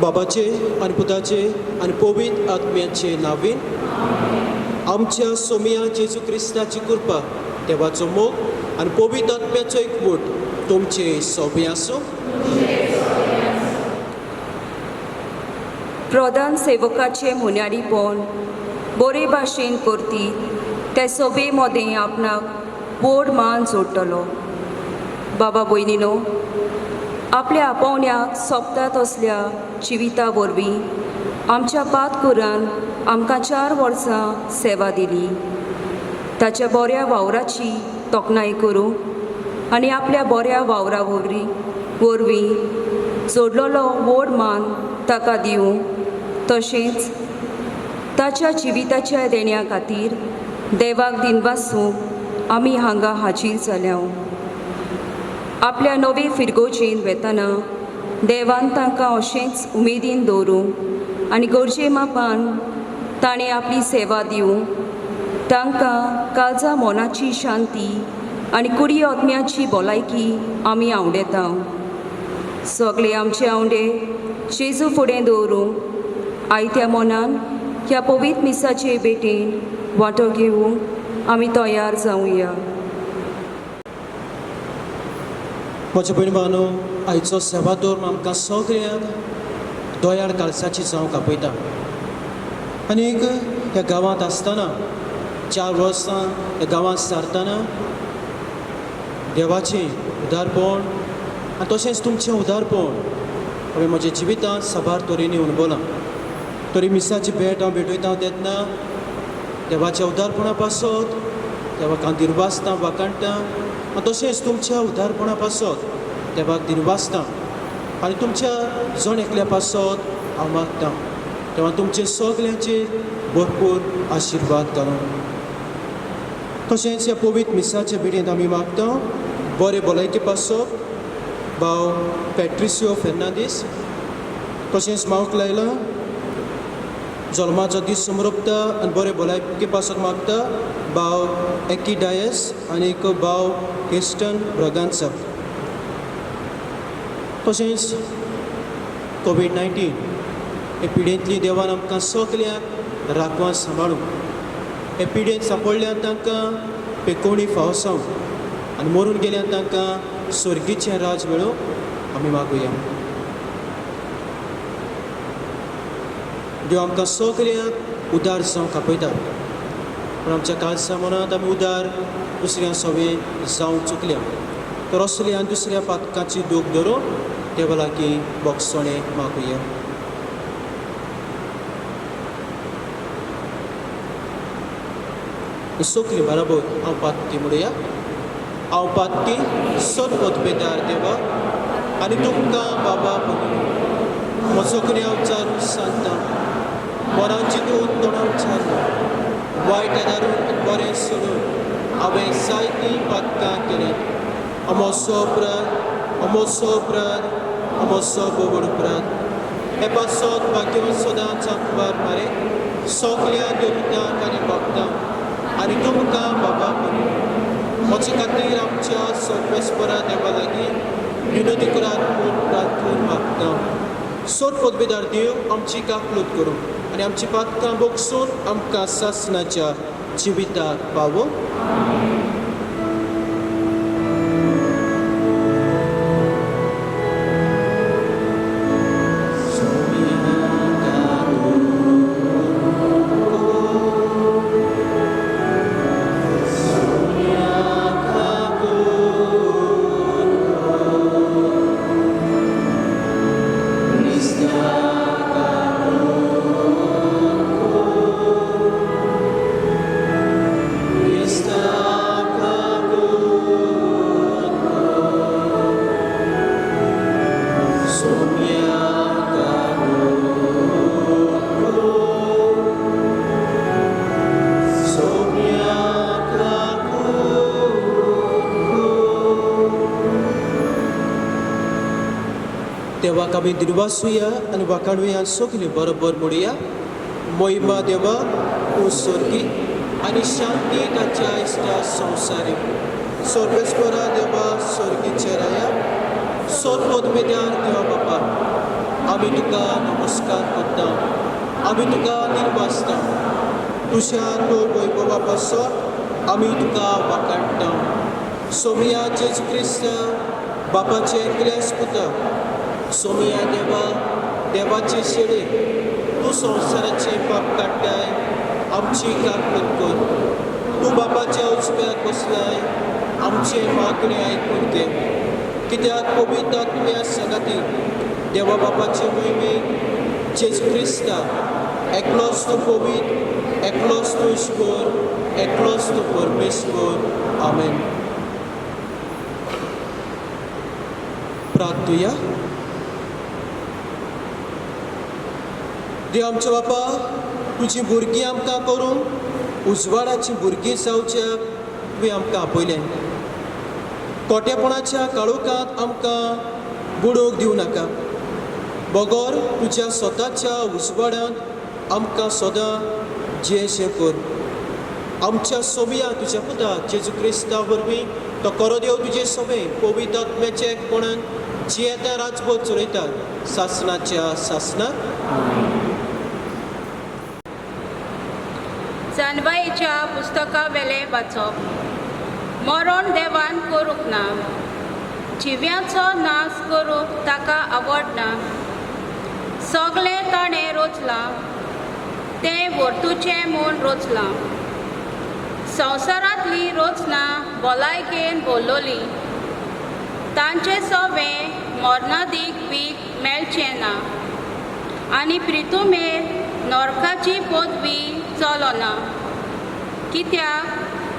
बाबाचे आनी पुताचे आनी पवित्र आत्म्याचे नावीन आमच्या सोमिया जेजू क्रिस्ताची कृपा देवाचो मोग आनी पवित्र आत्म्याचो एकवट तुमचे सोबी आसूं. प्रधान सेवकाचे मुन्यारीपण बरे भाशेन करती ते सोबे मदें आपणाक व्हड मान जोडटलो. बाबा भयणीनो, आपल्या आपोवण्याक सोंपतात असल्या जिविता वरवीं आमच्या पातकुरान आमकां 4 वर्सां सेवा दिली. ताच्या बऱ्या वावराची तोखणाय करूं आनी आपल्या बऱ्या वावरा वरवीं जोडलेलो व्हड मान ताका दिवं, तशेंच ताच्या जिविताच्या देण्या खातीर देवाक दिनवासूंक आमी हांगा हाजीर जाल्या. आपल्या नवे फिरगोचेन वेतना देवान तांकां अशेंच उमेदीन दवरूं आनी गरजे मापान ताणें आपली सेवा दिवं तांकां काळजा मोनाची शांती आनी कुडी आत्म्याची भलायकी आमी आवडेता. सगळे आमचे आवडे जेजू फुडें दवरूंक आयत्या मोनान ह्या पवित्र मिसाचे भेटेन वांटो घेवंक आमी तयार जावया. म्हज्या भयण भावांनो, आयचो सेवा धर्म आमकां सगळ्यांक दोयार काळसाची जावंक आपयता. आनीक ह्या गांवांत आसतना 4 वर्सां ह्या गांवांत सारतना देवाचें उदारपण आनी तशेंच तुमचें उदारपण हांवें म्हज्या जिवितांत साबार तरेनी अणभवलां. तरी मिसाची भेट हांव भेटयता तेन्ना देवाच्या उदारपणा पासत देवाक हांव दिनवासतां वाखाणटां आनी तशेंच तुमच्या उदारपणा पासत देवाक दिनवासतां आनी तुमच्या जण एकल्या पासत हांव मागतां तेव्हा तुमचे सगळ्यांचेर भरपूर आशिर्वाद घालूं. तशेंच ह्या पवित्र मिसाच्या भेटेंत आमी मागता बरे भलायकी पासत भाव पॅट्रिसियो फेर्नांदीस, तशेंच मांवक लायला जल्माचो दीस समरपता आनी बरे भलायकी पासत मागता भाव एकी डायस आनी भाव क्रिस्टन ब्रगांसा. तशेंच कोविड-19 हे पिडेंतली देवान आमकां सगळ्यांक राखवान सांबाळूं. हे पिडेंत सांपडल्यान तांकां पेकोवणी फावसांव आनी मरून गेल्यान तांकां स्वर्गीचें राज मेळोवंक आमी मागुया. देव आमकां सगळ्यांक उदार जावंक आपयता. पूण आमच्या काळजा मनांत आमी उदार दुसऱ्या सवे जावंक चुकल्या. तर असले आनी दुसऱ्या पातकांची दूख धरून देवा लागीं बोगसणे मागुया. सगळीं बराबर हांव पातकी म्हणुया. हांव पातकी सदपदबेदार देवा आनी तुमकां बाबा म्हणून म्हजो कितें उच्चारून सांगता. मनाची दोन तोंडां उच्चारून वायट आदारून बरें सोडून हांवें जायतीं पातकां केलीं. अमोसो उपरांत अमोसो उपरांत अमोसो बोबड उपरांत हे पासत भाग्यवान सदांच आंकवार मारे सगळ्या देवतांक आनी भक्तांक आनी तुमकां बाबा म्हणून म्हजे खातीर आमच्या सर्वेस्परा देवा लागीं विनोदी करात म्हूण प्रार्थून मागता. सोड पदवेदार देव आमची काकलूत करूं आनी आमची पातकां बोगसून आमकां सासणाच्या जिविताक पावो. देवाक आमी दिनवासुया आनी वाखाणुया सगळीं बरोबर म्हणुया. महिमा देवा तूं स्वर्गी आनी शांती ताच्या इश्टा संवसारी. सर्वेस्परा देवा स्वर्गीचे राया सोद पदवेदार देवा बापा आमी तुका नमस्कार करता, आमी तुका दिलवासता, तुझ्या तो वैभवा पासत आमी तुका वाखाणटा. सोमिया जेजू क्रिस्त बापाचे एकल्याच पुता, सोमिया देवा, देवाचे शेडे, तूं संवसाराचे पाप काडटाय, आमची काकूत कर. तूं बापाच्या उजव्याक बसलाय, आमचे मागणे आयकून घे. कित्याक पवित्र आत्म्या सांगाती देवा बापाचे मोहिमेक जेजू क्रिस्ता एकलोच तो पवित्र, एकलोच तो ईश्वर, एकलोच तो परमेश्वर. आमेन. प्रार्थुया. देव आमच्या बापा, तुजी भुरगीं आमकां करून उजवाडाची भुरगीं जावच्याक तुवें आमकां आपयलें. कोटेपणाच्या काळोखांत आमकां बुडोवंक दिवं नाका. बगोर तुज्या स्वताच्या उजवाडांत आमकां सदां जेशें कर. आमच्या सोबिया तुज्या पुता जेजू क्रिस्ता वरवीं तो कोरो देव तुजे सोबे पवित्र आत्म्याचे एकपणान जी येता राजभर चलयतात सासणाच्या सासणाक. जानवायेच्या पुस्तका वेले वाचप. मरण देवान करूंक ना, जिव्याचो नाश करूंक ताका आवडना. सगळें ताणें रोचलां, तें वर्तुचें म्हूण रोचलां. संवसारांतलीं रोचनां भलायकेन भरलोलीं, तांचें सवें मरणादीक वीख मेळचें ना, आनी प्रितुमेर नरकाची पदवी चलना. कित्याक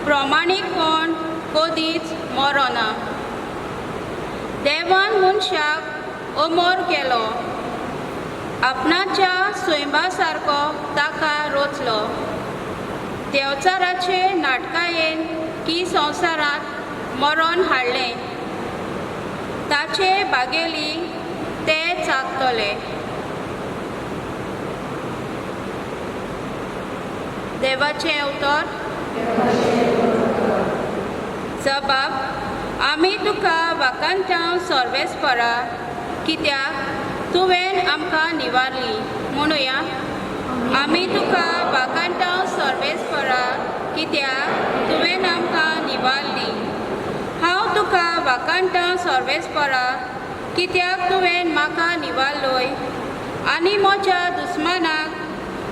प्रमाणीकपण कधीच मरना. देवान मनशाक अमर केलो, आपणाच्या स्वयंबा सारको ताका रोचलो. देवचाराचे नाटकायेन की संवसारांत मरण हाडलें, ताचे बागेली ते चागतले. देवाचें उतर. जबाब. आमी तुका वाखाणटां सर्वेस्परा, कित्याक तुवें आमकां निवारली. म्हणुया. आमी तुका वाखाणटां सर्वेस्परा, कित्याक तुवें आमकां निवारली. हांव तुका वाखाणटां सर्वेस्परा, कित्याक तुवें म्हाका निवारलोय आनी म्हज्या दुस्मानाक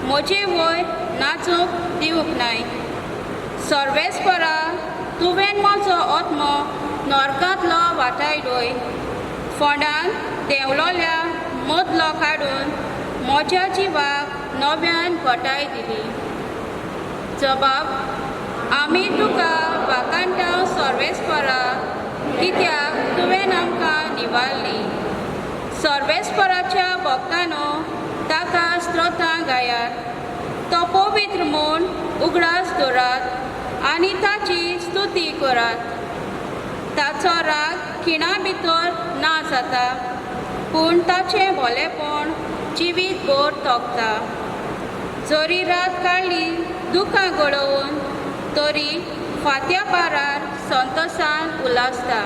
म्हजे वयर नाचूंक दिवंक नाय. सर्वेस्परा, तुवें म्हजो आत्मो नरकांतलो वाटायलोय. फोंडान देंवलोल्या मदलो काडून म्हज्या जिवाक नव्यान घटाय दिली. जबाब. आमी तुका वाखाणटां सर्वेस्परा, कित्याक तुवें आमकां निवारली. सर्वेस्पराच्या भक्तांनो, ताका स्त्रोतां गायात. तो पवित्र म्हूण उगडास दवरात आनी ताची स्तुती करात. ताचो राग खिणा भितर ना जाता, पूण ताचें भलेपण जिवीतभर तोखता. जरी रात काडली दुखां घडोवन, तरी फात्या पारार संतोशान उलासता.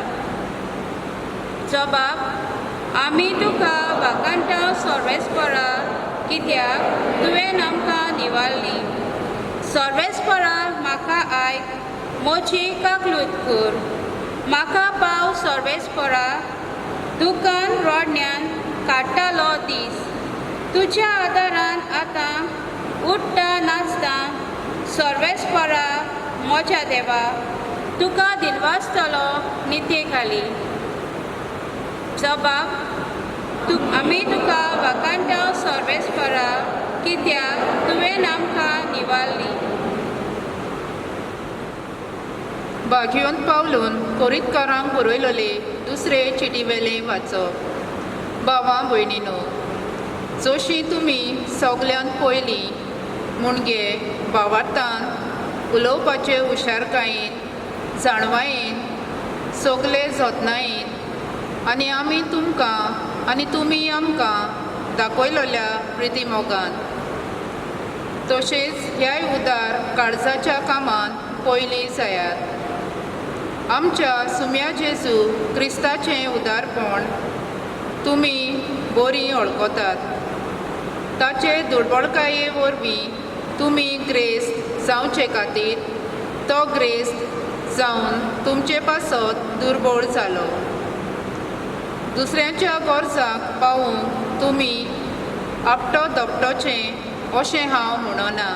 जबाब. आमी तुका वाखाणटां सर्वेस्परा, कित्याक तुवें आमकां निवारली. सर्वेस्परा, म्हाका आयक, म्हजी काकलूत कर. म्हाका पाव सर्वेस्परा, दुकान रोडण्यान काडटालो दीस. तुज्या आदारान आतां उठ्ठा नाचता. सर्वेस्परा, म्हज्या देवा, तुका दिलवासतलो निते खाली. जबाब. आमी तुका वाखाणटां सर्वेस्परा, कित्याक तुवें आमकां निवारली. बागयोन पावलून कोरीतकारांक बरयलोले दुसरे चिटीवेले वाचप. भावां भयणीनो, जशी तुमी सगल्यांत पयलीं मुणगे भावार्थान उलोवपाचे हुशारकायेन, जाणवायेन, सगले जतनायेन आनी आमी तुमकां आनी तुमी आमकां दाखयलोल्या प्रिती मोगान, तशेंच ह्याय उदार काळजाच्या कामान पयलीं जायात. आमच्या सुम्या जेजू क्रिस्ताचें उदारपण तुमी बरी वळखतात. ताचे दुर्बळकाये वरवीं तुमी ग्रेस्त जावचे खातीर तो ग्रेस्त जावन तुमचे पासत दुर्बळ जालो. दुसऱ्यांच्या गरजाक पावूंक तुमी आपटो दपटोचे अशें हांव म्हणना,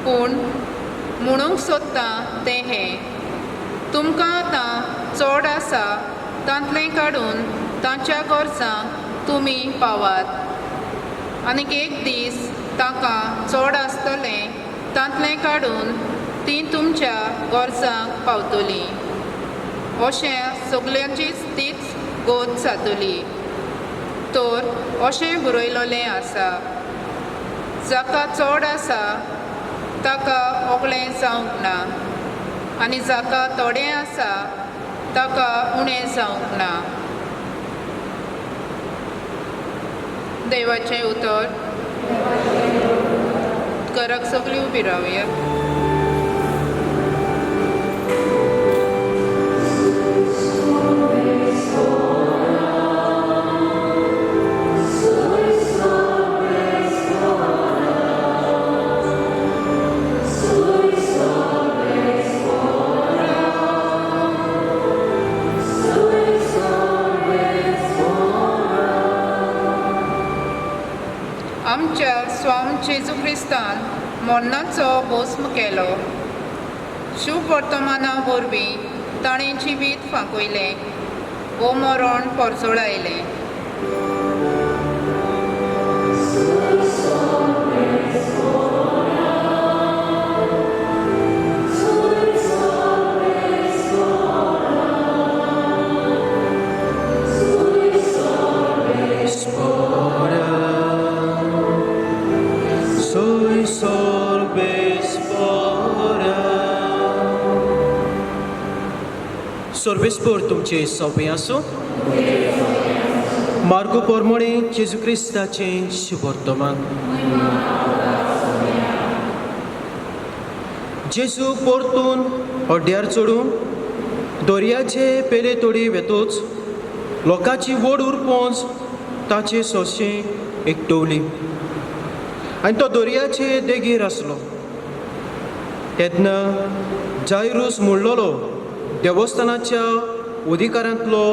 पूण म्हणूंक सोदतां तें हें: तुमकां आतां चड आसा तांतलें काडून तांच्या गरजांक तुमी पावात, आनीक एक दीस तांकां चड आसतलें तांतलें काडून तीं तुमच्या गरजांक पावतलीं. अशें सगल्यांचीच तीच गोत जातली. तर अशें बरयलोलें आसा: जाका चड आसा ताका ओगलें जावंक ना, आनी जाका थोडें आसा ताका उणें जावंक ना. देवाचें उतर. घराक सगळीं उबी रावया. आमच्या स्वाम जेजू क्रिस्तान मरणाचो भस्म केलो. शुभ वर्तमाना वरवीं ताणें जिवीत फांकयलें, वो मरण परजोळायलें. Sorbespor तुमचे सोबे आसूं. मार्गो पोरमोणे जेजू क्रिस्ताचें शुभ वर्तमान. जेजू परतून हड्ड्यार चडून दर्याचे पेले तोडी वेतोच लोकांची व्हड उरपोंच ताचे सोंशें एकटवली, आनी तो दर्याचे देगेर आसलो. तेन्ना जायरूस म्हणलोलो देवस्थानाच्या उदिकारांतलो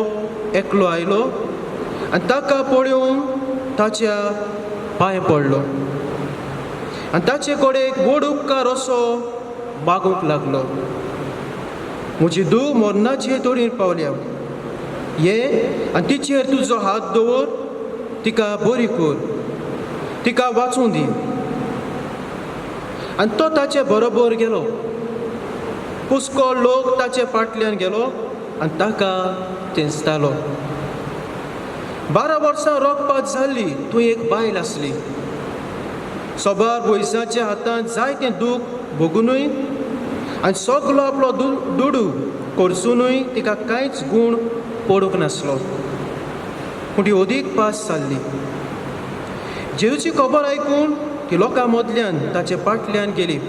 एकलो आयलो आनी ताका पळोवन ताच्या पांय पडलो आनी ताचे कडेन व्हड उपकार असो मागूंक लागलो: म्हजी धूव मरणाचे तोडीर पावल्या, ये आनी तिचेर तुजो हात दवर, तिका बरी कर, तिका वाचूं दी. आनी तो ताचे बरोबर गेलो. हुस्को लोक ताचे फाटल्यान गेलो आनी ताका तेंचतालो. 12 वर्सां रोगपात जाल्ली थंय एक बायल आसली. सोबार भुयसाच्या हातांत जायतें दूख भोगूनय आनी सगलो आपलो दुडू करचुनूय तिका कांयच गूण पडूंक नासलो, पूण ती अदीक पास जाल्ली. जेजूची खबर आयकून ती लोकां मदल्यान ताचे फाटल्यान गेली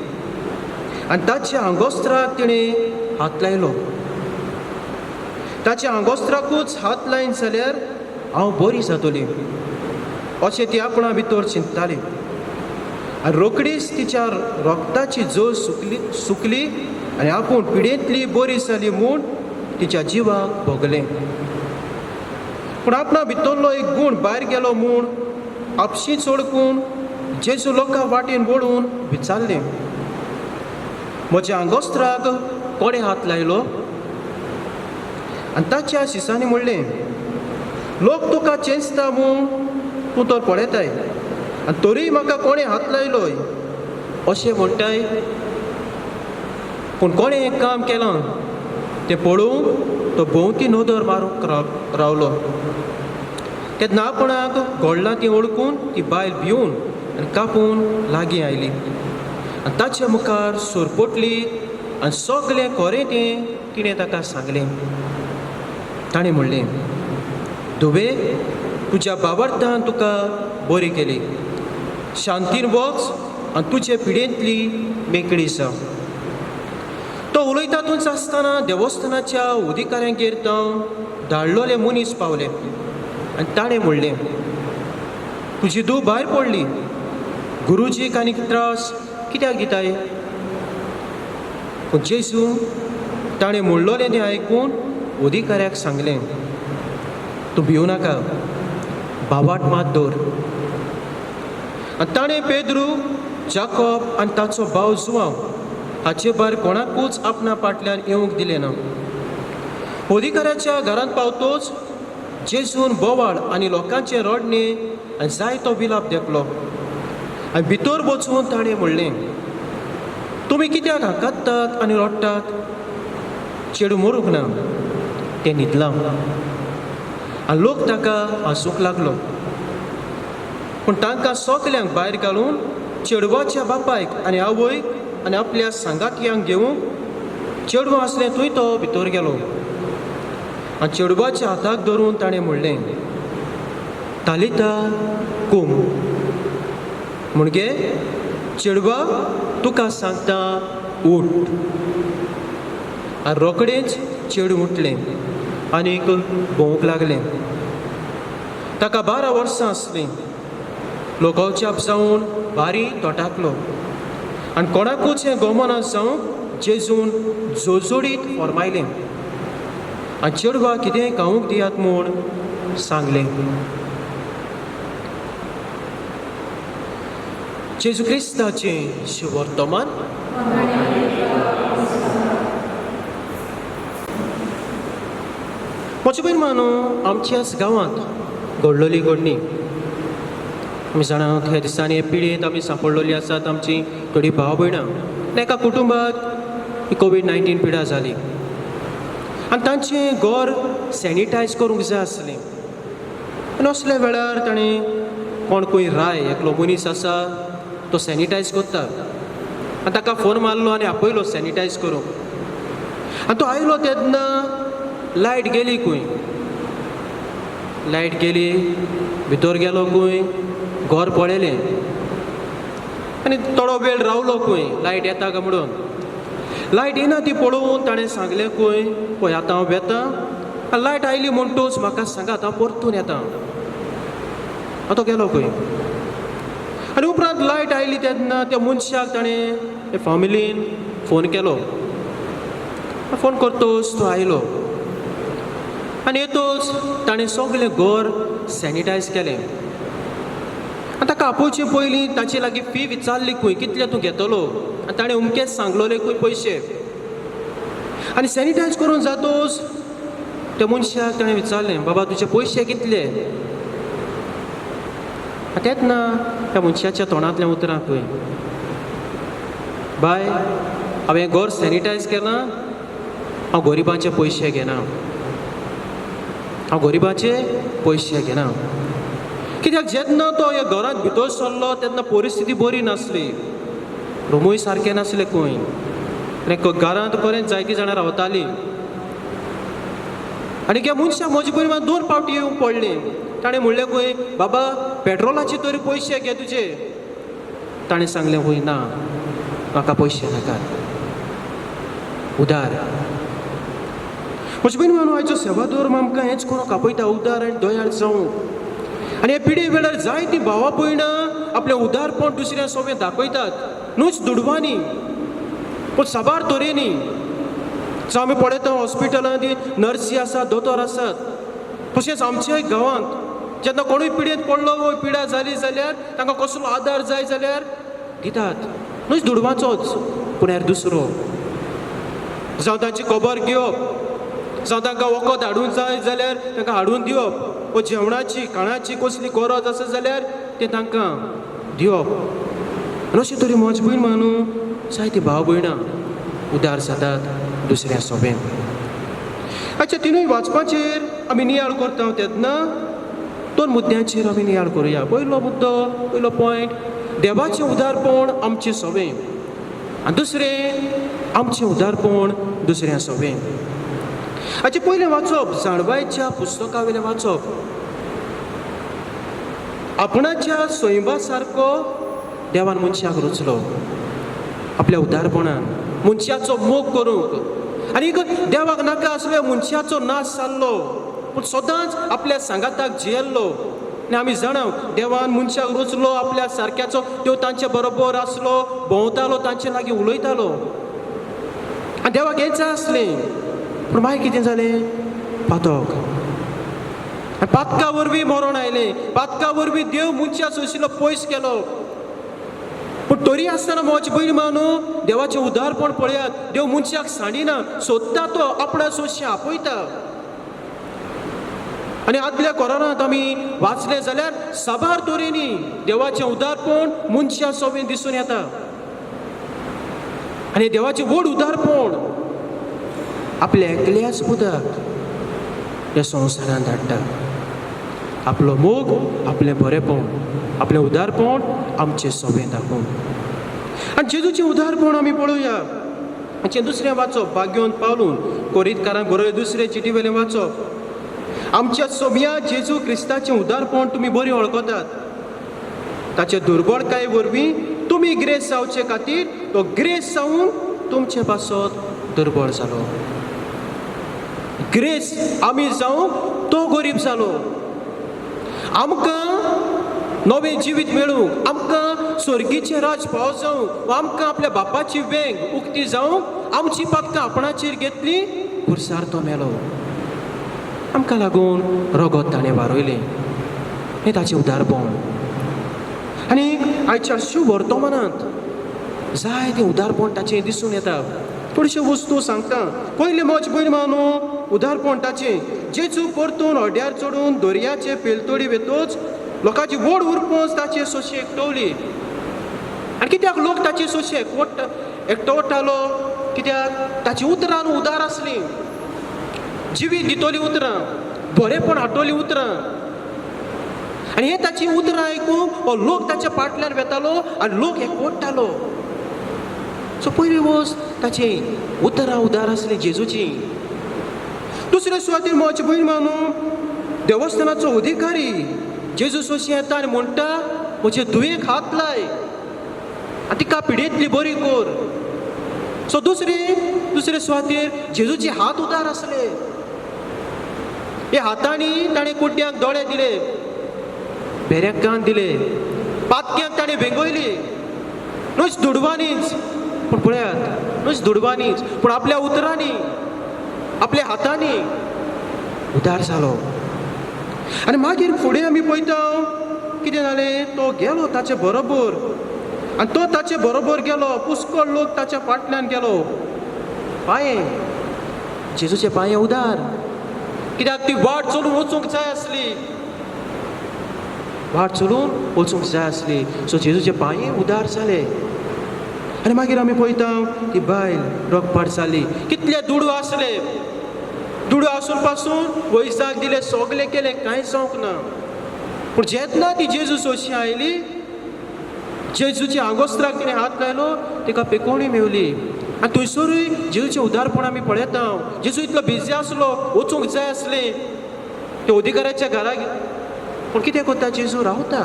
आनी ताच्या आंगोस्त्राक तिणें हात लायलो. ताच्या आंगोस्त्राकूच हात लायन जाल्यार हांव बरी जातली अशें ती आपणा भितर चिंतताली. आनी रोखडीच तिच्या रोगताची जोर सुकली आनी आपूण पिडेंतली बरी जाली म्हूण तिच्या जिवाक भोगलें. पूण आपणा भितरलो एक गूण भायर गेलो म्हूण आपशींच ओळखून जेजू लोकां वाटेन वळून विचारलें: म्हज्या आंगोस्त्राक कोणे हात लायलो? आनी ताच्या शिसांनी म्हणलें: लोक तुका चेंचता म्हूण तूं तर पळयताय, आनी तरी म्हाका कोणें हात लायलोय अशें म्हणटाय. पूण कोणें एक काम केलां तें पळोवंक तो भोंवती नदर मारूंक रावलो. तेन्ना आपणाक घडलां तें ओळखून ती बायल भिवून आनी कापून लागीं आयली आनी ताच्या मुखार सोरपटली आनी सगलें खरें तें तिणें ताका सांगलें. ताणें म्हणलें: धुवे, तुज्या बाबर्थान तुका बरी केली. शांतीन वच आनी तुजे पिडेंतली मेकळी जाव. तो उलयता थंयच आसतना देवस्थानाच्या उदिकाऱ्यांगेर धाडलोले मनीस पावले आनी ताणें म्हणलें, तुजी धूव भायर पडली, गुरुजीक आनीक त्रास कित्याक दिताय? पूण जेजू ताणें म्हणलोलें तें आयकून अधिकाऱ्याक सांगलें, तूं भिवू नाका, बाबाट मात दवर. आनी ताणें पेद्रू, जाकोब आनी ताचो भाव जुआंव हाचे भायर कोणाकूच आपणा फाटल्यान येवंक दिलें ना. अधिकाऱ्याच्या घरांत पावतोच जेजून बोवाळ आनी लोकांचे रडणे आनी जायतो विलाप देखलो. आनी भितर वचून ताणें म्हणलें, तुमी कित्याक हांकातात आनी रडटात? चेडूं मरूंक ना, तें न्हिदलां. आनी लोक ताका हांसूंक लागलो. पूण तांकां सगल्यांक भायर घालून चेडवाच्या बापायक आनी आवयक आनी आपल्या सांगातयांक घेवून चेडवां आसलें थंय तो भितर गेलो. आनी चेडवाच्या हाताक धरून ताणें म्हणलें, तालिता कूम, म्हणजे चेडवा तुका सांगता उठ. आनी रोखडेंच चेडूं उठलें आनीक भोंवूंक लागलें. ताका 12 वर्सां आसलीं. लोकांच्याप जावन बारी तोटाकलो आनी कोणाकूच हें गोमना जावंक जेजून जोडजोडीत फॉर्मायलें. आनी चेडवा कितेंय खावंक दियात म्हूण सांगलें. जेजू क्रिस्ताचें शुभ वर्तमान. म्हजे बहीण मानो, आमच्याच गांवांत घडलोली घडणी. आमी जाणात ह्या दिसांनी हे पिडेंत आमी सांपडलेलीं आसात आमची थोडीं भाव भयणां. एका कुटुंबाक ही कोवीड-19 पिडा जाली आनी तांचें घर सॅनिटायज करूंक जाय आसलें. आनी असल्या वेळार ताणें कोण खंय राय एकलो मनीस आसा तो सॅनिटायज करता आनी ताका फोन मारलो आनी आपयलो सॅनिटायज करूंक. आनी तो आयलो तेन्ना लायट गेली खंय. लायट गेली, भितर गेलो खंय, घर पळयलें आनी थोडो वेळ रावलो खंय लायट येता काय म्हणून. लायट येना ती पळोवन ताणें सांगलें खंय, पळय आतां हांव वेता, आनी लायट आयली म्हणटूच म्हाका सांगात, हांव परतून येता. तो गेलो खंय. आनी उपरांत लायट आयली तेन्ना त्या मनशाक ताणें फॅमिलीन फोन केलो. फोन करतोच तो आयलो आनी येतोच ताणें सगलें घर सॅनिटायज केलें. आनी ताका आपोवचे पयलीं ताचे लागीं फी विचारली खंय, कितले तूं घेतलो. आनी ताणें उमकेच सांगलोले खंय पयशे. आनी सॅनिटायज करून जातोच त्या मनशाक ताणें विचारलें, बाबा तुजे पयशे कितले? तेन्ना त्या मनशाच्या तोंडांतलें उतरां खंय, बाय हांवें घर सॅनिटायज केलां, हांव गरिबांचे पयशे घेना, हांव गरिबांचे पयशे घेना. कित्याक जेन्ना तो ह्या घरांत भितर सरलो तेन्ना परिस्थिती बरी नासली, रूमूय सारकें नासलें खंय. आनी घरांत पर्यंत जायतीं जाणां रावतालीं. आनी ह्या मनशाक म्हजे परिवार 2 फावटी येवंक पडलें. ताणें म्हणलें खंय, बाबा पेट्रोलाचे तरी पयशे घे तुजे. ताणें सांगलें खंय, ना म्हाका पयशे नाकात, उदार. म्हजे बहीण मानो, आयचो सेवा धर्म आमकां हेंच करूंक आपयता, उदार आनी दयाळ जावंक. आनी हे पिडे वेळार जायतीं भावां भयणां आपलें उदारपण दुसऱ्या सोबे दाखयतात, न्हूच दुडवांनी पूण साबार तरेनी. जावं आमी पळयता हॉस्पिटलांत नर्सी आसात, दोतोर आसात. तशेंच आमच्याय गांवांत जेन्ना कोणूय पिडेंत पडलो वो पिडा जाली जाल्यार तांकां कसलो आदार जाय जाल्यार दितात, न्हूच दुडवाचोच पूण हेर दुसरो. जावं तांची खबर घेवप, जावं तांकां वखद हाडूंक जाय जाल्यार तांकां हाडून दिवप, वा जेवणाची खाणाची कसली गरज आसा जाल्यार तें तांकां दिवप. आनी अशे तरी म्हजे भयण मानू जायती भाव भयणां उदार जातात दुसऱ्या सोबेन. हाच्या तिनूय वाचपाचेर आमी नियाळ करता तेन्ना 2 मुद्द्यांचेर आमी नियाळ करुया. पयलो मुद्दो, पयलो पॉयंट, देवाचें उदारपण आमचें सोबें. आनी दुसरें, आमचें उदारपण दुसऱ्या सोबें. हाचें पयलें वाचप जाणवायच्या पुस्तका वयलें वाचप. आपणाच्या स्वयंबा सारको देवान मनशाक रचलो, आपल्या उदारपणान मनशाचो मोग करूंक. आनी देवाक नाका आसले मनशाचो नाश जाल्लो, पूण सदांच आपल्या सांगाताक जियेल्लो. आनी आमी जाणाव देवान मनशाक रचलो आपल्या सारक्याचो. त्यो तांचे बरोबर आसलो, भोंवतालो, तांचे लागीं उलयतालो. आनी देवाक हेंच जाय आसलें. पूण मागीर कितें जालें? पातक. पातका वरवीं मरण आयलें. पातका वरवीं देव मनशा सोशिल्लो पयस केलो. पूण तरी आसतना म्हजी भयण न्हू, देवाचें उदारपण पळयात. देव मनशाक सांडिना, सोदता तो आपणा सोशी आपयता. आनी आदल्या कोरोनांत आमी वाचलें जाल्यार साबार तरेनी देवाचें उदारपण मनशा सोबीन दिसून येता. आनी देवाचें व्हड उदारपण आपल्या एकल्याच पुताक ह्या संवसारांत धाडटा. आपलो मोग, आपलें बरेंपण, आपलें उदारपण आमचे सोबें दाखोवन. आनी जेजूचें उदारपण आमी पळोवया. हाचें दुसरें वाचप भाग्योन पावलून कोरींतकारांक बरयल्ले दुसरे चिटी वेलें वाचप. आमच्या सोबिया जेजू क्रिस्ताचें उदारपण तुमी बरी वळखतात. ताचे दुर्बळकाये वरवीं तुमी ग्रेस जावचे खातीर तो ग्रेस जावन तुमचे पासत दुर्बळ जालो. ग्रेस आमी जावंक तो गरीब जालो. आमकां नवें जिवीत मेळूंक, आमकां स्वर्गीचें राज फाव जावंक, आमकां आपल्या बापाची वेंग उक्ती जावंक आमची पातकां आपणाचेर घेतली. खुर्सार तो मेलो. आमकां लागून रगत ताणें वारयलें. हें ताचें उदारपण. आनी आयच्या शुभ वर्तमानांत जायतें उदारपण ताचें दिसून येता. थोड्योश्यो वस्तू सांगता. पयलें म्हजे भयण न्हू, उदारपण ताचें. जेजू परतून हड्ड्यार चडून दर्याचे पेलतोडी वेतोच लोकांची व्हड उरपच ताचे सोशी एकटवली. आनी कित्याक लोक ताचे सोशी एकटवटालो? कित्याक ताची उतरां उदार आसलीं. जिवीत दितोली उतरां, बरेंपण हाडटोलीं उतरां. आनी हे ताची उतरां आयकून हो लोक ताच्या फाटल्यान वेतालो आनी लोक एकवटतालो. सो पयली वस्त ताची उतरां उदार आसली जेजूची. दुसरे सुवातेर म्हजी भयण न्हू, देवस्थानाचो अधिकारी जेजू सोशी येता आनी म्हणटा म्हजे दुयेक हात लाय आनी तिका पिडेंतली बरी कर. सो दुसरे सुवातेर जेजूचे हात उदार आसले. हे हातांनी ताणें कुड्ड्यांक दोळे दिले, बेऱ्यांक कान दिले, पातक्यांक ताणें भेंगयली. नुस दुडवांनीच, पूण पळयात, नुस दुडवांनीच पूण आपल्या उतरांनी, आपल्या हातांनी उदार जालो. आनी मागीर फुडें आमी पळयता कितें जालें. तो गेलो ताचे बरोबर आनी तो ताचे बरोबर गेलो. पुष्कळ लोक ताच्या फाटल्यान गेलो. पांये, जेजूचे पांये उदार. कित्याक ती वाट चलून वचूंक जाय आसली. वाट चलून वचूंक जाय आसली. सो जेजूचे पांये उदार जाले. आनी मागीर आमी पळयता ती बायल रोगपाट जाली. कितले दुडू आसले. दुडू आसून पासून वैजाक दिले, सगलें केलें, कांय जावंक ना. पूण जेन्ना ती जेजू सोशी आयली, जेजूच्या आगोस्त्राक तिणें हात लायलो, तिका पेकोवणी मेवली. आनी थंयसरूय जेजूचें उदारपण आमी पळयता. जेजू इतलो बिजी आसलो, वचूंक जाय आसलें त्या अधिकाऱ्याच्या घराक. पूण कितें करता जेजू? रावता.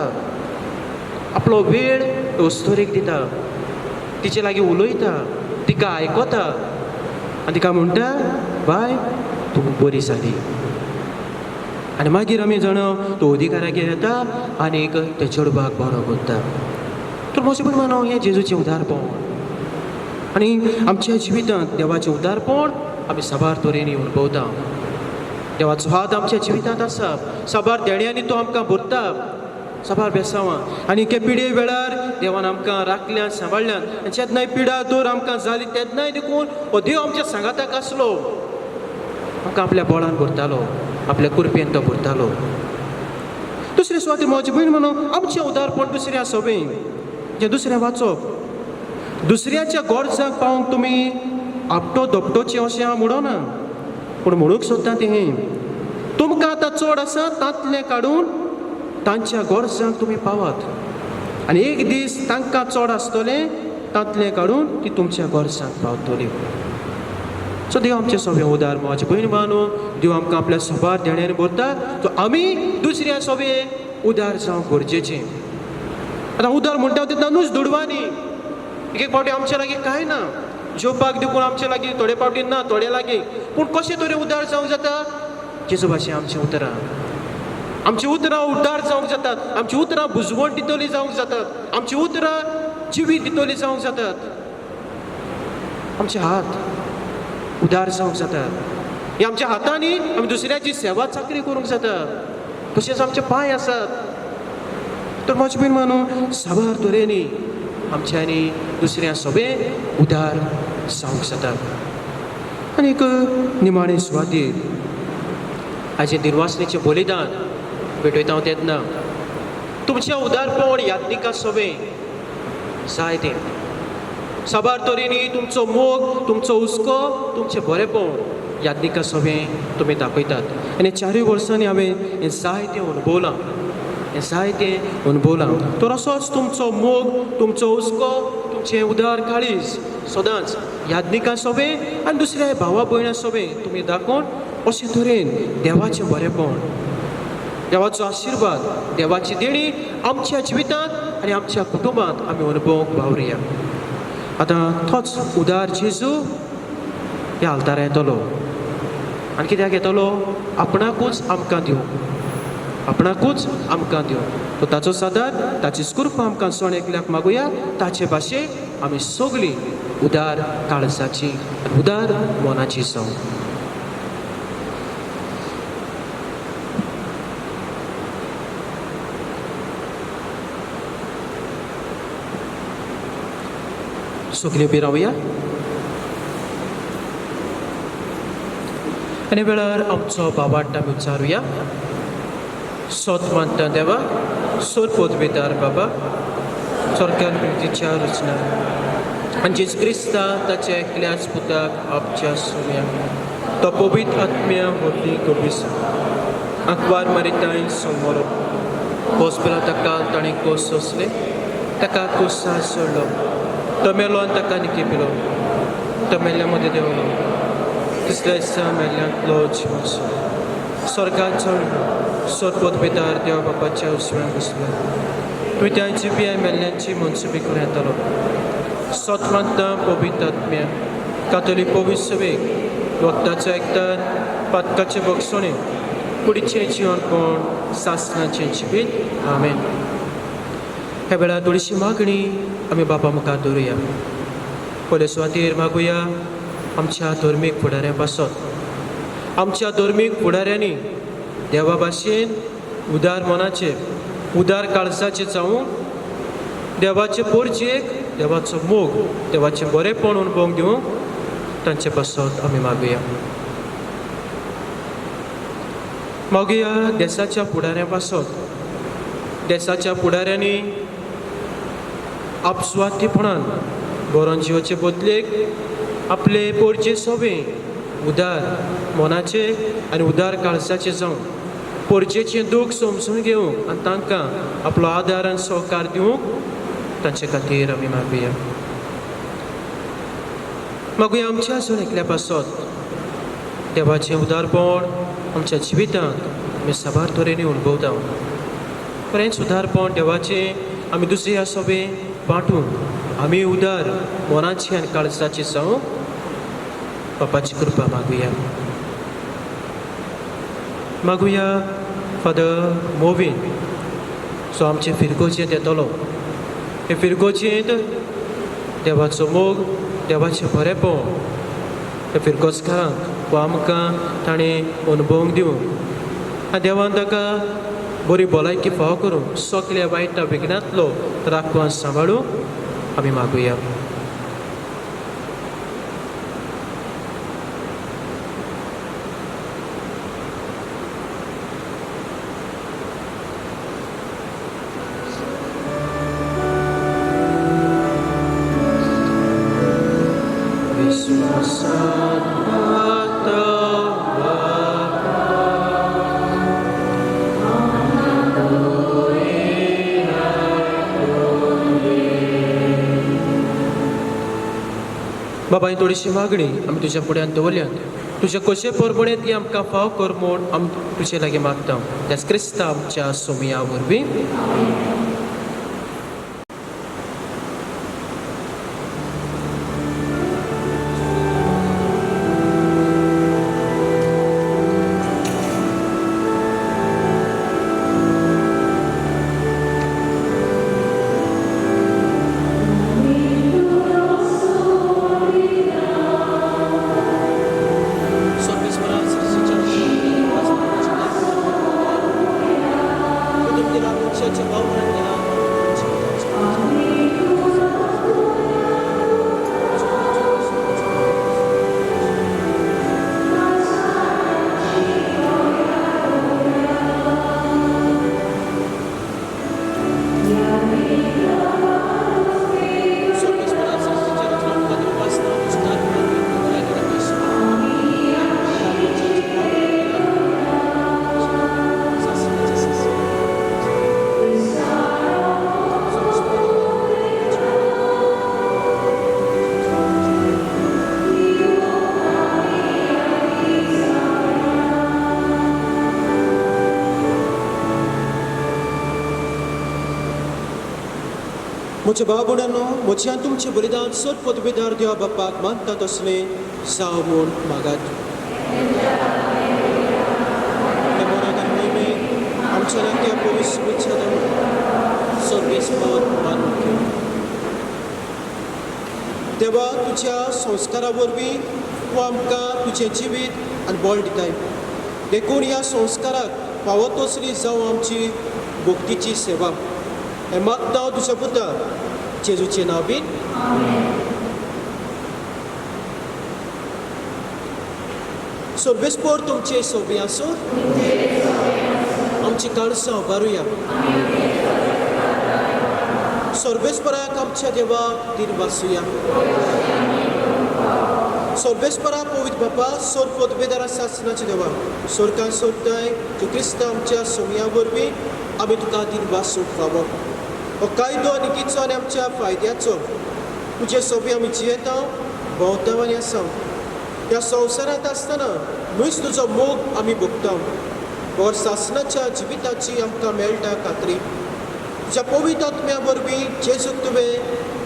आपलो वेळ अस्तोरेक दिता, तिचे लागीं उलयता, तिका आयकता आनी तिका म्हणटा बाय तूं बरी जाली. आनी मागीर आमी जाणा तो अधिकाऱ्यागेर येता आनीक त्या चेडवाक बरो करता. तर म्हजें पण मानव हें जेजूचें उदारपण. आनी आमच्या जिवितांत देवाचें उदारपण आमी साबार तरेनी अणभवता. देवाचो हात आमच्या जिवितांत आसा. साबार देण्यांनी तो आमकां भरता, साबार बेसांवां. आनी के पिडे वेळार देवान आमकां राखल्यान, सांबाळल्यान. आनी जेन्नाय पिडा दोर आमकां जाली तेन्नाय देखून हो देव आमच्या सांगाताक आसलो. आमकां आपल्या बळान भरतालो, आपल्या कुरपेन तो भरतालो. दुसरे सुवातेर म्हजी भयण म्हणून आमचें उदारपण दुसऱ्या सोबेन. जें दुसरें वाचप. दुसऱ्याच्या गरजांक पावोवंक तुमी आपटो दोपटोचें अशें हांव म्हणना. पूण म्हणूंक सोदता तें हें, तुमकां आतां चड आसा तांतलें काडून तांच्या गरजांक तुमी पावात. आनी एक दीस तांकां चड आसतलें तांतलें काडून ती तुमच्या गरजांक पावतली. सो देव आमचें सोबें उदार. म्हजी भयण मानू, देव आमकां आपल्या सोबार देण्यान भरता. सो आमी दुसऱ्या सोबें उदार जावंक गरजेचें. आतां उदार म्हणटा तेन्ना नुस दुडवांनी. एक फावटी आमचे लागीं कांय ना, जेवपाक देखून आमचे लागीं थोडे फावटी ना, थोडे लागीं. पूण कशें तरेन उदार जावंक जाता? जेजू भाशेन आमची उतरां उड्डार जावंक जातात, आमची उतरां बुजवण दितली जावंक जातात, आमची उतरां जिवीत दितली जावंक जातात, आमचे हात उदार जावंक जातात. हे आमच्या हातांनी आमी दुसऱ्याची सेवा चाकरी करूंक जाता. तशेंच आमचे पांय आसात. तर म्हाजे बीन मानू साबार तरेनी आमच्यांनी दुसऱ्या सोबे उदार जावंक जाता. आनीक निमाणे सुवातेर हाजें निर्वासनेचें बलिदान भेटयता हांव तेन्ना तुमचें उदारपण यादनिका सोबे जाय तें साबार तरेनी तुमचो मोग, तुमचो हुस्को, तुमचें बरेंपण यादनिका सोबे तुमी दाखयतात. आनी 4 वर्सांनी हांवें हें जायतें अनुभवलां. तर असोच तुमचो मोग, तुमचो हुस्को, तुमचें उदार काळीज सदांच यादनिका सोबे आनी दुसऱ्या भावा भयणां सोबे तुमी दाखोवन अशे तरेन देवाचें बरेंपण, देवाचो आशिर्वाद, देवाची देणी आमच्या जिवितांत आनी आमच्या कुटुंबांत आमी अनुभवूंक वावरया. आतां तोच उदार जेजू ह्या आल्तारा येतलो आनी कित्याक येतलो? आपणाकूच आमकां दिवं. तो ताचो सादार, ताची कृपा आमकां सण एकल्याक मागुया. ताचे भाशेन आमी सगळीं उदार काळजाची आनी उदार मनाची जावं. सगळीं उबी रावया. आनी वेळार आमचो बाबाट आमी उच्चारुया. सोत मानता देवा, सोत पोदवेदार बाबा, स्वर्गान पृथ्वीच्या रचना आनी जेजू क्रिस्ता ताच्या एकल्याच पुताक आपच्या सुर्या तो पवित्र आत्म्या व्हडली गोबीस आंकवार मारिताय समोर पोसपेला ताका ताणें कोस सोंसले, ताका कोसा सोडलो, तो मेलो आनी ताका निकेपिलो, तो मेल्ल्या मदें देंवलो, तिसऱ्या दिसा मेल्ल्यांतलो जिवंसो स्वर्गांत चडलो, सोदपोत भितर देव बापाच्या उसव्यान बसलो, तुवें तांची बियाय मेल्ल्यांची मनसुबी करून येतालो. सोतमांता पवित्र आत्म्या कातोलीक पवित्र सभेक वखदाचो एकदार पातकाचे बक्षणे कुडीचें जिवनपण सासणाचें जिवीत आमेन. ह्या वेळार थोडीशी मागणी आमी बापा मुखार दवरुया. पयले सुवातेर मागुया आमच्या धर्मीक फुडाऱ्यां पासत. आमच्या धर्मीक फुडाऱ्यांनी देवा भाशेन उदार मनाचे, उदार काळजाचे जावून देवाचे पोरचेक देवाचो मोग, देवाचें बरेंपण अनुभवूंक दिवंक तांचे पासत आमी मागुया. मागुया देशाच्या फुडाऱ्यां पासत. देशाच्या फुडाऱ्यांनी आपसुवातीपणान बरोवन जिवचे बदलेक आपले पोरचे सोबे उदार मनाचे आनी उदार काळजाचे जावन पोरचेचें दूख समजून घेवंक आनी तांकां आपलो आदार आनी सहकार दिवंक तांचे खातीर आमी मागुया. मागुया आमच्या सण एकल्या पासत देवाचें उदारपण आमच्या जिवितांत आमी साबार तरेनी अनुभवता. खरेंच उदारपण देवाचें आमी दुसऱ्या सोबे वांटून आमी उदार मनाची आनी काळजाची जावं बापाची कृपा मागुया. फादर मोवीन सो आमचे फिरगोचेंत येतलो. हे फिरगोचेंत देवाचो मोग, देवाचें बरेंपण हे फिरगोचकारांक वा आमकां ताणें अनुभवूंक दिवंक आनी देवान ताका बरी भलायकी फाव करूंक सगल्या वायटा विघ्नांतलो राखवान सांबाळूंक आमी मागुया. बाबा ही थोडीशी मागणी आमी तुज्या फुड्यान दवरल्यात. तुजे कशे परबणे ती आमकां फाव कर म्हूण आमी तुजे लागीं मागता. त्याच क्रिस्ता आमच्या सोमिया वरवीं. म्हज्या भावनांतल्या म्हज्या भाव भयणांनो, म्हज्यान तुमचें बलिदान सर पदवेदार देवा बापाक मानता तसलें जावं म्हूण मागात. हे मोराक आनी मोहिमेक आमच्या नात्या पवित्र इच्छा सर्वेस्पर मानून घेवं. देवा, तुज्या संस्कारा वरवीं तूं आमकां तुजें जिवीत आनी बळ दिताय. देखून ह्या संस्काराक फावो तसली जावं आमची भक्तीची सेवा. हें मागता हांव तुज्या पुता जेजूचे नांवान. सर्वेस्पर तुमचे सोबी आसूं. आमची काळसां उबारुया. सर्वेस्पराक आमच्या देवाक दिनवासुया. सर्वेस्परा पवित्र बापा, सर पदवेदारा शासनाचे देवा, स्वर्गांत सोदताय तूं क्रिस्त आमच्या सोमया वरवीं आमी तुका दिनवासूंक फावो. हो कायदो निकीचो आनी आमच्या फायद्याचो तुजे सोबी आमी जियेता, भोंवता आनी आसा. ह्या संवसारांत आसतना नुयच तुजो मोग आमी भोगता. वर शासनाच्या जिविताची आमकां मेळटा खात्री. तुज्या पवित्र आत्म्या वरवीं जेजूक तुवें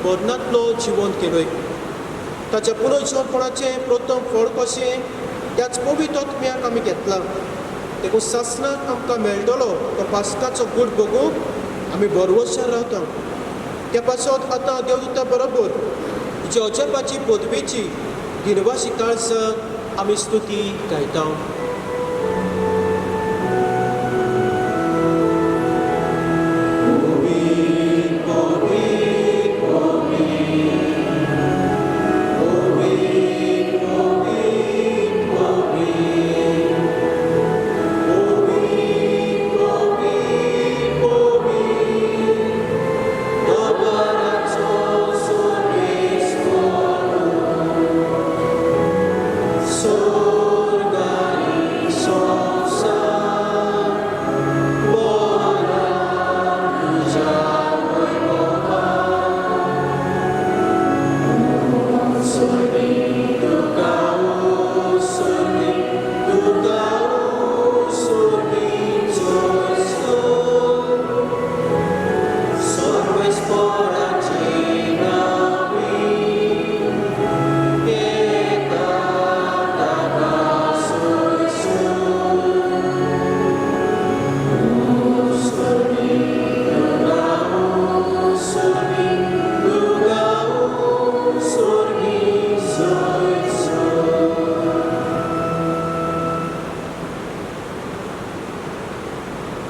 मरणांतलो जिवंत केलोय. ताच्या पुनर्जीवनपणाचें प्रथम फळ कशें त्याच पवित्र आत्म्याक आमी घेतला. देखून शासनाक आमकां मेळटलो तो पास्काचो गूड बगूंक आमी बरवशार रावता. त्या पासत आतां देवदूता बरोबर तुज्या अजपाची पदवेची दिनवाशी काळजाक आमी स्तुती गायता.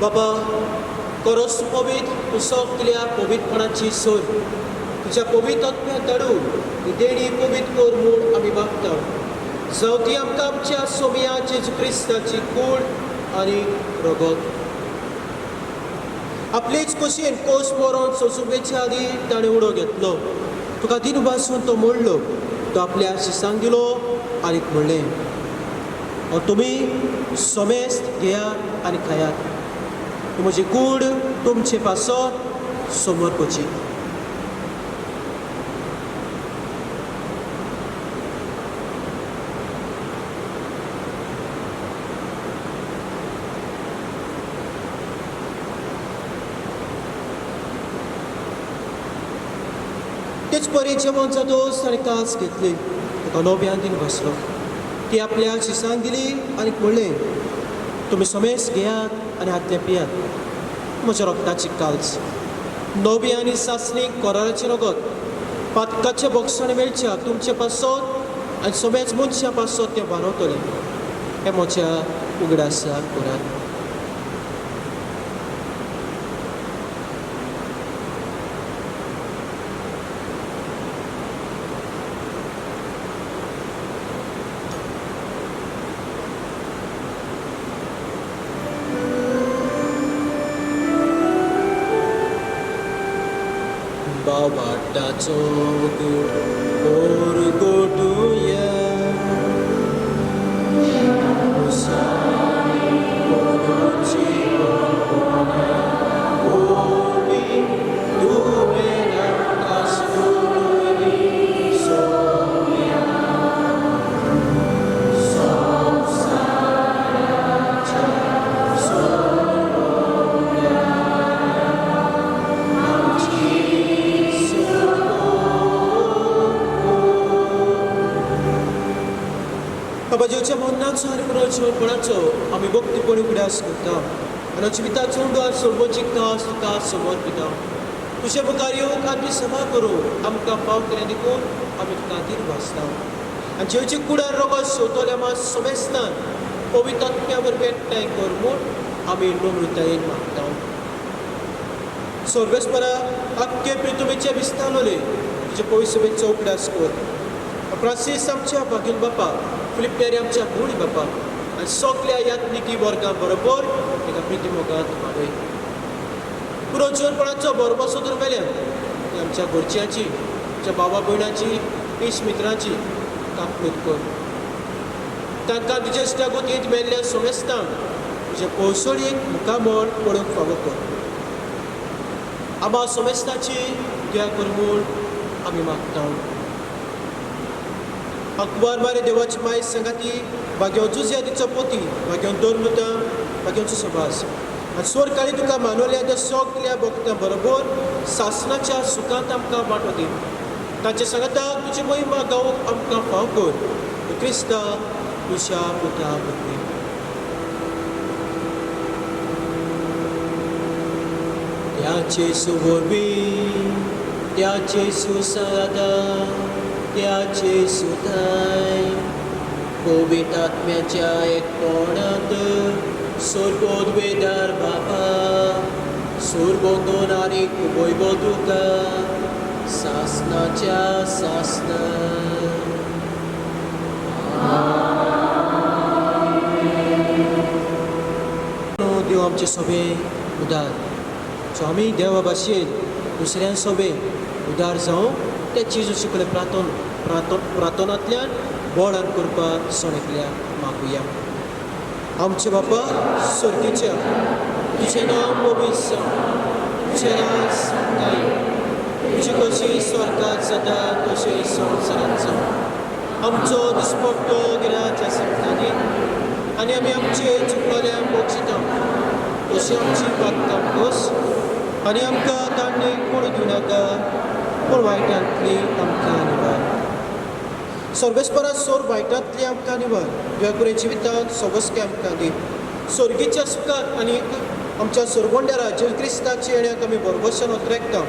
बाबा, खरोच पवित्र तूं सगल्या पवित्रपणाची सोय तुज्या पवित्र आत्म्या धाडून ही देणी पवित्र कर म्हूण आमी मागता. जावं ती आमकां आमच्या सोमया जेजू क्रिस्ताची कूड आनी रगत. आपलेच कशेन कोस मरोन सोंसुबेच्या आदी ताणें उडो घेतलो. तुका दिनवासून तो मोडलो. तो आपल्या शिसांक दिलो आनीक म्हणलें, तुमी सोमेस्त घेयात आनी खायात. म्हजी कूड तुमचे पासत समर्पची. तेच परी जेवण जातोच ताणें कास घेतली. ताका नव्यान दिन बसलो. ती आपल्या शिसांक दिली आनीक म्हणलें, तुमी सोमेस्त घेयात आनी हातले पियात. म्हज्या रगताची काल्स नवी आनी सासणीक कोराराचें रगत पातकाचे बक्षण मेळच्या तुमचे पासत आनी सोमेच मनशा पासत तें बांदतलें. हें म्हज्या उगडासा करात. आवाडाचो गोड गोडूया बाबाजीच्या मरणाचो आनी पुनर्जीवनपणाचो आमी भक्तीपणी उडास करता आनी जिविताचो उडास सर्वोच्च कास तुका समर्पिता तुजे मुखार येवंक आमी सभा करूं आमकां पाव केलें देखून आमी तुका खातीर वाचता आनी जेवचे कुडार रोगो सोतोल्या मात समेस्तान पवित्र आत्म्या वरवीं एकठांय कर म्हूण आमी नम्रतायेन मागता सर्वेस्परा आख्खे पृथ्वीचे विस्तारलोले तुजे पवित्र सभेचो उगडास कर फ्रांसीस आमच्या बागील बापा फिलिपेरी आमच्या भोळी बापा आनी सगल्या यात्निकी वर्गां बरोबर एका प्रितीमोगांत वाडय पुरो जीवनपणाचो बरोबर सोदून मेल्यान आमच्या घरच्यांची आमच्या भावा भयणाची इश्ट मित्रांची काकूत कर तांकां तुजे इश्टागोतींत मेल्ल्या समेस्तांक तुजे पौसळीक मुखामळ पळोवंक फावो कर आबा समेस्ताची दया कर म्हूण आमी मागता अकबर मारे देवाची माय संगाती भाग्यो जुजिया तिचो पोती भाग्यो दोरमुता भाग्योचो सभास आनी सोर काळी तुका मानवल्या त्या सगल्या भक्तां बरोबर सासणाच्या सुखांत आमकां वांटो दी तांचे सांगाताक तुजी महिमा गावूंक आमकां फाव कर क्रिस्ता तुज्या पुता वरवीं त्याचे सुवरवीं त्याचे सुसादा त्याचे सुताय पवित्र आत्म्याच्या एकपणांत स्वर्गोद्वेदार बाबा स्वर्गोदोन आनी कुबोयबो तुका सासणाच्या सासना देव आमचे सोबे उदार सो आमी देवा भाशेन दुसऱ्या सोबे उदार जावं ते जेजूचे कडेन प्रार्थनांतल्यान बोडान करपाक सोणेकल्या मागुया आमचे बापा सर्गीच्या तुजें नांव पवित्र तुजें राज जाय तुजी कशी स्वर्गांत जाता तशें संवसारांत जावं आमचो दिसपट्टो गिराच्या सांगतानी आनी आमी आमचे चुकलोल्यांक बक्षिता तशी आमची बागकाम कस आनी आमकां तांणी कोण दिवनाका पूण वायटांतली आमकां निवार सर्वेस्परा सोर वायटांतली आमकां निवार तुवें बरें जिवितांत सवस्के आमकां दी सर्गीच्या सुखांत आनी आमच्या सोरगोंड्यारा जेजू क्रिस्ताच्या येण्याक आमी बरोबरच्यान उतरेकता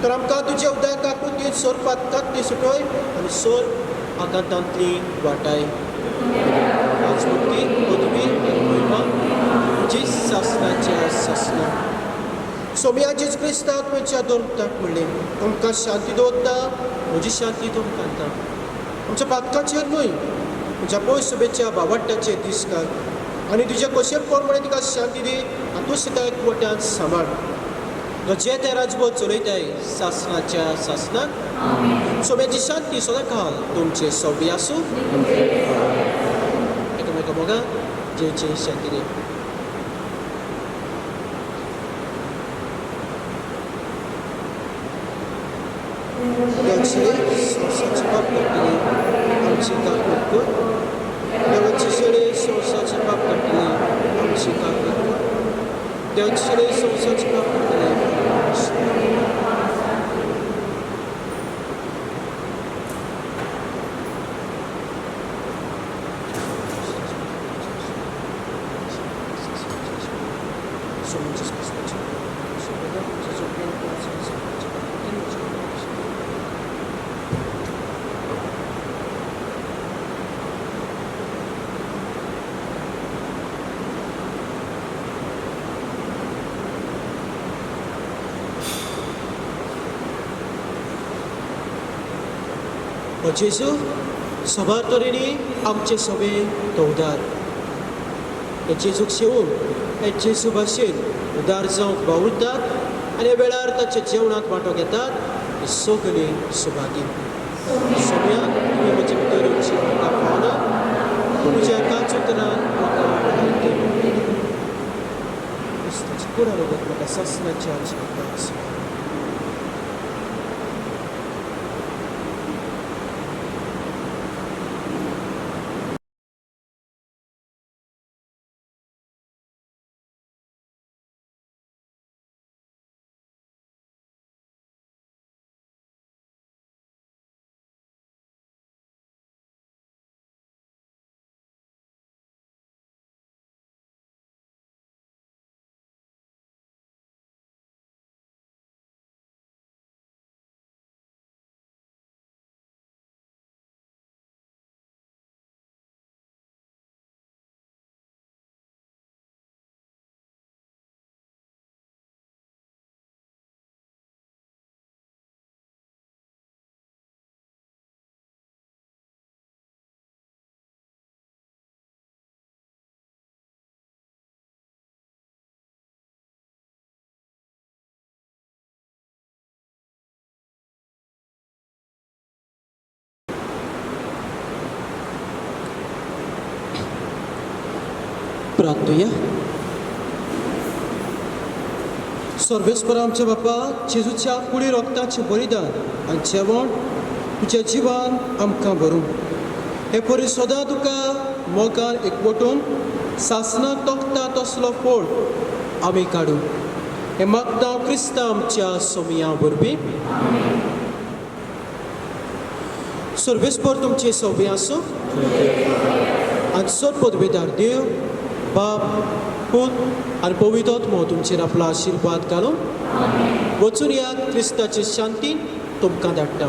तर आमकां तुजे उदक आकृतींत सोर पातकांतली सुटोय आनी सोर आकांतांतली वाटाय राजमुक्ती पदवी आनी महिमा जी सासणाच्या सासना सोम्या जेजू क्रिस्तांत म्हज्या दोरताक म्हणलें तुमकां शांती दवरता म्हजी शांती तुमकां दिता आमच्या पातकाचेर न्हय म्हज्या पयस सभेच्या भावार्थाचेर दीस काड आनी तुजे कशेंपण तिका शांती दी आनी तूं तिका एकवटान सांबाळ जे ते राजभोग चलयताय सासणाच्या सासनाक सोम्याची शांती सदां काल तुमचे सोबी आसूं एकामेका मोगा जेवची शांती दी देवाची संवसाराची बाब काडटली आमची काकूट कर देवाची शेळे संवसाराची बाब काडटली आमची काकूट कर देवाची शेळे संवसाराची बाब काडटली जेजू सबार तरेनी आमचे सोबे उदार हे जेजूक शेवून हे जेजू भाशेन उदार जावंक वावुरतात आनी वेळार ताचे जेवणांत वांटो घेतात सगळी सुभागी सगळ्यात तुवें म्हजे भितर येवची म्हाका पावना तुज्या एकाच उतरान म्हाका घालते क्रिस्ताची पुरा रगत म्हाका सासणाची आरजी करता प्रार्थूया सर्वेस्पर आमच्या बापा जेजूच्या कुडी रोगताचें बलिदान आनी जेवण तुज्या जिवान आमकां भरूं हे परी सदां तुका मोगान एकवटून सासणाक तोखता तसलो फोड आमी काडूं हे मागता क्रिस्ता आमच्या सोमया वरवीं सर्वेस्पर तुमचे सौबे आसूं आनी सद पदवेदार देव बाप पूत आनी पवित्र आत्मो तुमचेर आपलो आशिर्वाद घालून वचून ह्या क्रिस्ताची शांती तुमकां धाडटा